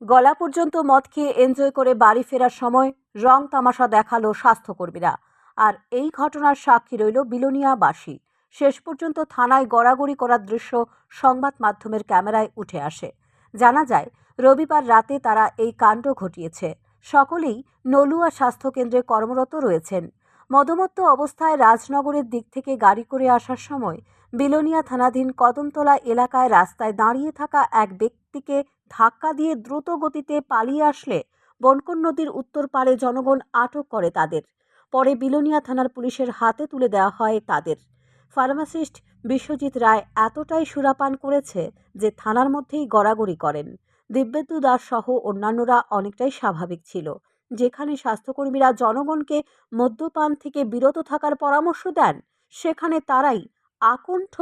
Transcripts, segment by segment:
গলা পর্যন্ত মদ খেয়ে এনজয় করে বাড়ি ফেরার সময় রং তামাশা দেখালো স্বাস্থ্যকর্মীরা। আর এই ঘটনার সাক্ষী রইল বিলোনিয়াবাসী। শেষ পর্যন্ত থানায় গড়াগড়ি করার দৃশ্য সংবাদ মাধ্যমের ক্যামেরায় উঠে আসে। জানা যায়, রবিবার রাতে তারা এই কাণ্ড ঘটিয়েছে। সকলেই নলুয়া স্বাস্থ্যকেন্দ্রে কর্মরত রয়েছেন। মদমত্ত অবস্থায় রাজনগরের দিক থেকে গাড়ি করে আসার সময় বিলোনিয়া থানাধীন কদমতলা এলাকায় রাস্তায় দাঁড়িয়ে থাকা এক ব্যক্তিকে ধাক্কা দিয়ে দ্রুত গতিতে পালিয়ে আসলে বনকর নদীর উত্তর পাড়ে জনগণ আটক করে তাদের। পরে বিলোনিয়া থানার পুলিশের হাতে তুলে দেওয়া হয় তাদের। ফার্মাসিস্ট বিশ্বজিৎ রায় এতটাই সুরাপান করেছে যে থানার মধ্যেই গড়াগড়ি করেন। দিব্যেন্দু দাস সহ অন্যান্যরা অনেকটাই স্বাভাবিক ছিল। যেখানে স্বাস্থ্যকর্মীরা জনগণকে মদ্যপান থেকে বিরত থাকার পরামর্শ দেন, সেখানে তারাই আকণ্ঠ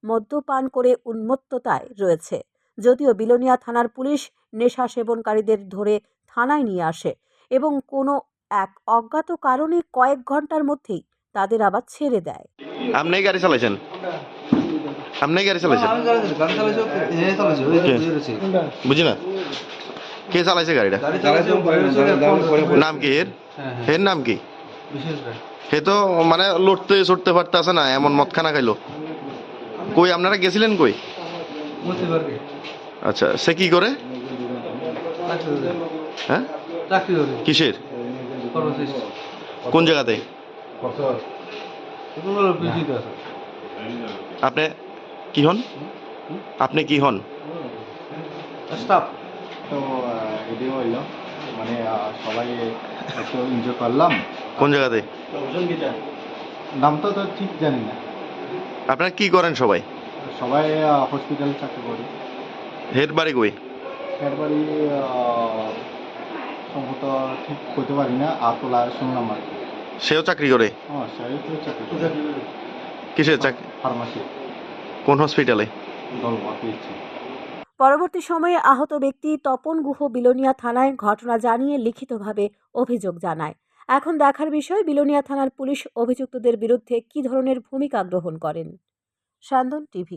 মদ্যপান করে উন্মত্ততায় রয়েছে। যদিও বিলোনিয়া থানার পুলিশ নেশা সেবনকারীদের ধরে থানায় নিয়ে আসে এবং কোনো এক অজ্ঞাত কারণে কয়েক ঘন্টার মধ্যেই তাদের আবার ছেড়ে দেয়। আপনি গাড়ি চালাইছেন? আপনি গাড়ি চালাইছেন? বুঝি না, কে চালাইছে গাড়িটা? নাম কি এর? এর নাম কি? হে তো মানে লড়তে চড়তে পারতেছে না, এমন মদ খানা খাইলো। কই আপনারা গেছিলেন কই? আচ্ছা, সে কি করে? হ্যাঁ, কিসের? কোন জায়গাতে? আপনি কি হন? আপনি কি হন? তো এটাই হইল মানে সবাই একটু এনজয় করলাম। কোন জায়গাতে? নামটা তো ঠিক জানি না। আপনারা কি করেন সবাই? সবাই হসপিটালে চাকরি করি। হের বাড়ি কই? এর বাড়ি সম্ভবত ঠিক করতে পারি না, আতলা শুনলাম আর কি। সেও চাকরি করে? সেই তো চাকরি করে। কিসের চাকরি? ফার্মাসি। কোন হসপিটালে? দলবা পেয়েছি। পরবর্তী সময়ে আহত ব্যক্তি তপন গুহ বিলোনিয়া থানায় ঘটনা জানিয়ে লিখিতভাবে অভিযোগ জানায়। এখন দেখার বিষয় বিলোনিয়া থানার পুলিশ অভিযুক্তদের বিরুদ্ধে কী ধরনের ভূমিকা গ্রহণ করেন। স্যান্দন টিভি।